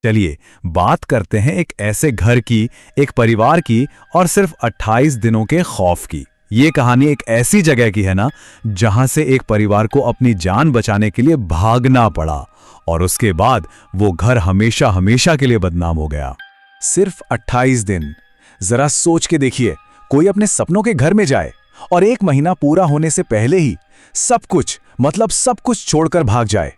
चलिए बात करते हैं एक ऐसे घर की, एक परिवार की और सिर्फ 28 दिनों के खौफ की। ये कहानी एक ऐसी जगह की है ना, जहां से एक परिवार को अपनी जान बचाने के लिए भागना पड़ा और उसके बाद वो घर हमेशा हमेशा के लिए बदनाम हो गया। सिर्फ 28 दिन। जरा सोच के देखिए, कोई अपने सपनों के घर में जाए और 1 महीना पूरा होने से पहले ही सब कुछ, मतलब सब कुछ छोड़कर भाग जाए।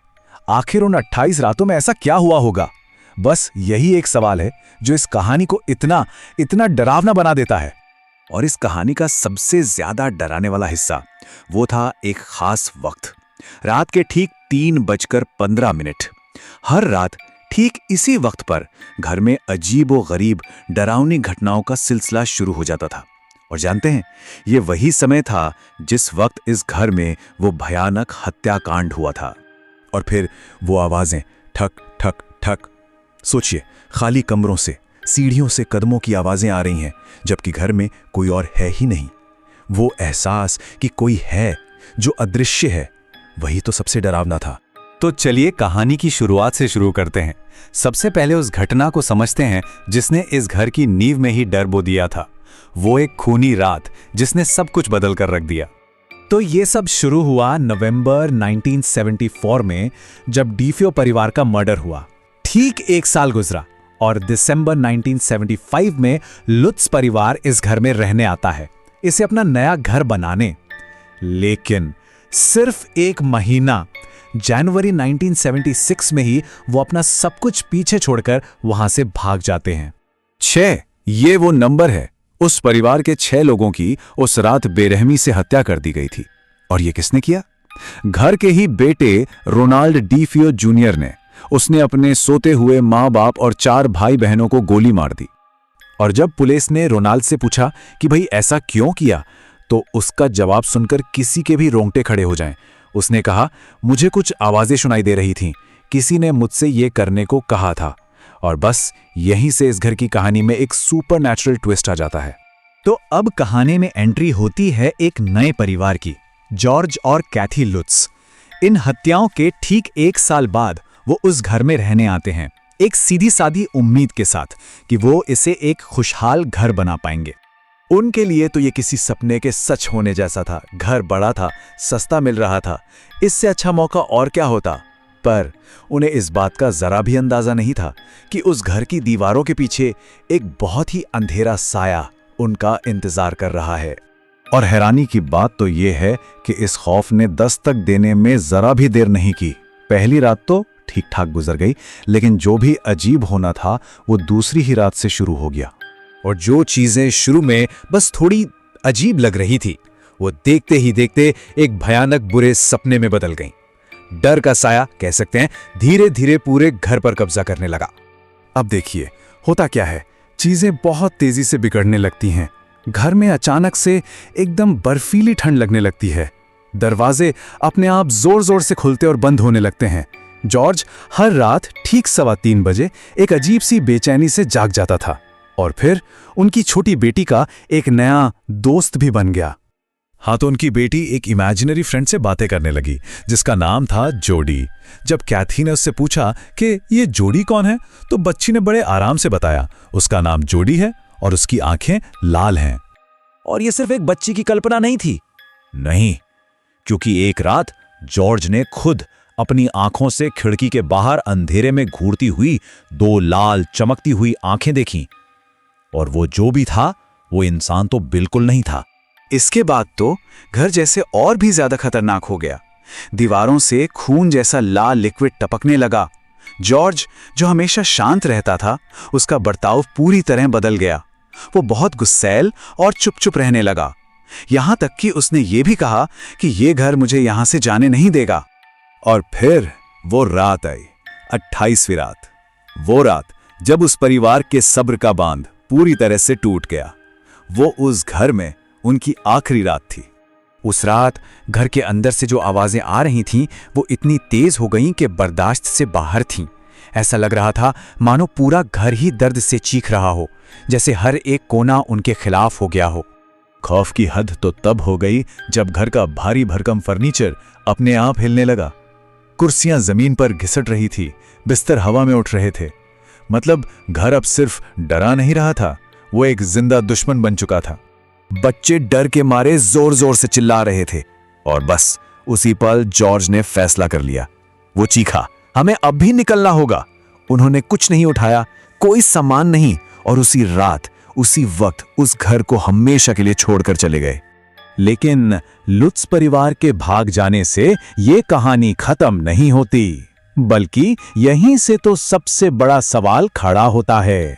आखिर उन 28 रातों में ऐसा क्या हुआ होगा? बस यही एक सवाल है जो इस कहानी को इतना इतना डरावना बना देता है। और इस कहानी का सबसे ज्यादा डराने वाला हिस्सा वो था एक खास वक्त, रात के ठीक 3:15। हर रात ठीक इसी वक्त पर घर में अजीब व गरीब डरावनी घटनाओं का सिलसिला शुरू हो जाता था। और जानते हैं, ये वही समय था जिस वक्त इस घर में वो भयानक हत्याकांड हुआ था। और फिर वो आवाजें, ठक ठक ठक। सोचिए, खाली कमरों से, सीढ़ियों से कदमों की आवाजें आ रही हैं, जबकि घर में कोई और है ही नहीं। वो एहसास कि कोई है जो अदृश्य है, वही तो सबसे डरावना था। तो चलिए कहानी की शुरुआत से शुरू करते हैं। सबसे पहले उस घटना को समझते हैं जिसने इस घर की नींव में ही डर बो दिया था। वो एक खूनी रात जिसने सब कुछ बदल कर रख दिया। तो ये सब शुरू हुआ नवंबर 1974 में, जब डीफियो परिवार का मर्डर हुआ। ठीक 1 साल गुजरा और दिसंबर 1975 में लुत्स परिवार इस घर में रहने आता है, इसे अपना नया घर बनाने। लेकिन सिर्फ 1 महीना, जनवरी 1976 में ही वो अपना सब कुछ पीछे छोड़कर वहां से भाग जाते हैं। 6, ये वो नंबर है। उस परिवार के 6 लोगों की उस रात बेरहमी से हत्या कर दी गई थी। और ये किसने किया? घर के ही बेटे रोनाल्ड डीफियो जूनियर ने। उसने अपने सोते हुए माँ बाप और 4 भाई बहनों को गोली मार दी। और जब पुलिस ने रोनाल्ड से पूछा कि भाई ऐसा क्यों किया, तो उसका जवाब सुनकर किसी के भी रोंगटे खड़े हो जाएं। उसने कहा, मुझे कुछ आवाजें सुनाई दे रही थीं, किसी ने मुझसे ये करने को कहा था। और बस यहीं से इस घर की कहानी में एक सुपरनैचुरल ट्विस्ट आ जाता है। तो अब कहानी में एंट्री होती है एक नए परिवार की, जॉर्ज और कैथी लुत्स। इन हत्याओं के ठीक 1 साल बाद वो उस घर में रहने आते हैं, एक सीधी सादी उम्मीद के साथ कि वो इसे एक खुशहाल घर बना पाएंगे। उनके लिए तो ये किसी सपने के सच होने जैसा था। घर बड़ा था, सस्ता मिल रहा था, इससे अच्छा मौका और क्या होता। पर उन्हें इस बात का जरा भी अंदाजा नहीं था कि उस घर की दीवारों के पीछे एक बहुत ही अंधेरा साया उनका इंतजार कर रहा है। और हैरानी की बात तो ये है कि इस खौफ ने दस्तक देने में जरा भी देर नहीं की। पहली रात तो ठीक ठाक गुजर गई, लेकिन जो भी अजीब होना था वो दूसरी ही रात से शुरू हो गया। और जो चीजें शुरू में बस थोड़ी अजीब लग रही थी, वो देखते ही देखते एक भयानक बुरे सपने में बदल गईं। डर का साया, कह सकते हैं, धीरे धीरे पूरे घर पर कब्जा करने लगा। अब देखिए होता क्या है, चीजें बहुत तेजी से बिगड़ने लगती हैं। घर में अचानक से एकदम बर्फीली ठंड लगने लगती है। दरवाजे अपने आप जोर जोर से खुलते और बंद होने लगते हैं। जॉर्ज हर रात ठीक 3:15 बजे एक अजीब सी बेचैनी से जाग जाता था। और फिर उनकी छोटी बेटी का एक नया दोस्त भी बन गया। हाँ, तो उनकी बेटी एक इमेजिनरी फ्रेंड से बातें करने लगी, जिसका नाम था जोडी। जब कैथी ने उससे पूछा कि ये जोडी कौन है, तो बच्ची ने बड़े आराम से बताया, उसका नाम जोडी है और उसकी आंखें लाल हैं। और ये सिर्फ एक बच्ची की कल्पना नहीं थी। नहीं, क्योंकि एक रात जॉर्ज ने खुद अपनी आंखों से खिड़की के बाहर अंधेरे में घूरती हुई 2 लाल चमकती हुई आंखें देखीं। और वो जो भी था, वो इंसान तो बिल्कुल नहीं था। इसके बाद तो घर जैसे और भी ज्यादा खतरनाक हो गया। दीवारों से खून जैसा लाल लिक्विड टपकने लगा। जॉर्ज, जो हमेशा शांत रहता था, उसका बर्ताव पूरी तरह बदल गया। वो बहुत गुस्सैल और चुप चुप रहने लगा। यहां तक कि उसने ये भी कहा कि ये घर मुझे यहां से जाने नहीं देगा। और फिर वो रात आई, 28वीं रात। वो रात जब उस परिवार के सब्र का बांध पूरी तरह से टूट गया। वो उस घर में उनकी आखिरी रात थी। उस रात घर के अंदर से जो आवाजें आ रही थीं, वो इतनी तेज हो गईं कि बर्दाश्त से बाहर थीं। ऐसा लग रहा था मानो पूरा घर ही दर्द से चीख रहा हो, जैसे हर एक कोना उनके खिलाफ हो गया हो। खौफ की हद तो तब हो गई जब घर का भारी भरकम फर्नीचर अपने आप हिलने लगा। कुर्सियां जमीन पर घिसट रही थी, बिस्तर हवा में उठ रहे थे। मतलब घर अब सिर्फ डरा नहीं रहा था, वो एक जिंदा दुश्मन बन चुका था। बच्चे डर के मारे जोर जोर से चिल्ला रहे थे और बस उसी पल जॉर्ज ने फैसला कर लिया। वो चीखा, हमें अब भी निकलना होगा। उन्होंने कुछ नहीं उठाया, कोई सामान नहीं, और उसी रात उसी वक्त उस घर को हमेशा के लिए छोड़कर चले गए। लेकिन लुत्स परिवार के भाग जाने से ये कहानी खत्म नहीं होती, बल्कि यहीं से तो सबसे बड़ा सवाल खड़ा होता है।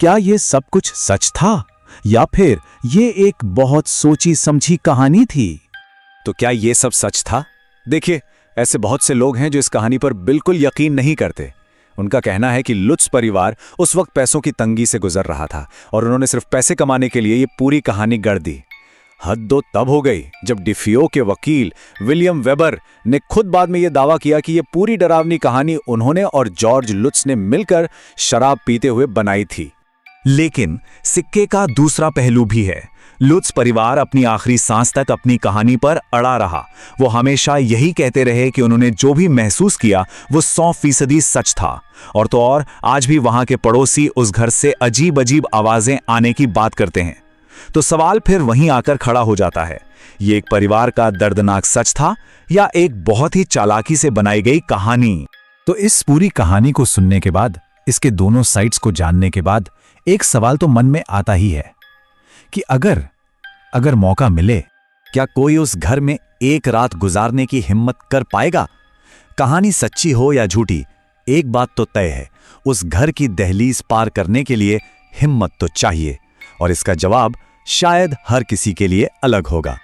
क्या ये सब कुछ सच था या फिर ये एक बहुत सोची समझी कहानी थी? तो क्या ये सब सच था? देखिए, ऐसे बहुत से लोग हैं जो इस कहानी पर बिल्कुल यकीन नहीं करते। उनका कहना है कि लुत्स परिवार उस वक्त पैसों की तंगी से गुजर रहा था और उन्होंने सिर्फ पैसे कमाने के लिए ये पूरी कहानी गढ़ दी। हद तो तब हो गई जब डिफियो के वकील विलियम वेबर ने खुद बाद में यह दावा किया कि यह पूरी डरावनी कहानी उन्होंने और जॉर्ज लुत्स ने मिलकर शराब पीते हुए बनाई थी। लेकिन सिक्के का दूसरा पहलू भी है। लुत्स परिवार अपनी आखिरी सांस तक अपनी कहानी पर अड़ा रहा। वो हमेशा यही कहते रहे कि उन्होंने जो भी महसूस किया वो 100% सच था। और तो और आज भी वहां के पड़ोसी उस घर से अजीब अजीब आवाजें आने की बात करते हैं। तो सवाल फिर वहीं आकर खड़ा हो जाता है, ये एक परिवार का दर्दनाक सच था या एक बहुत ही चालाकी से बनाई गई कहानी? तो इस पूरी कहानी को सुनने के बाद, इसके दोनों साइड्स को जानने के बाद एक सवाल तो मन में आता ही है कि अगर मौका मिले, क्या कोई उस घर में एक रात गुजारने की हिम्मत कर पाएगा? कहानी सच्ची हो या झूठी, एक बात तो तय है, उस घर की दहलीज पार करने के लिए हिम्मत तो चाहिए, और इसका जवाब शायद हर किसी के लिए अलग होगा।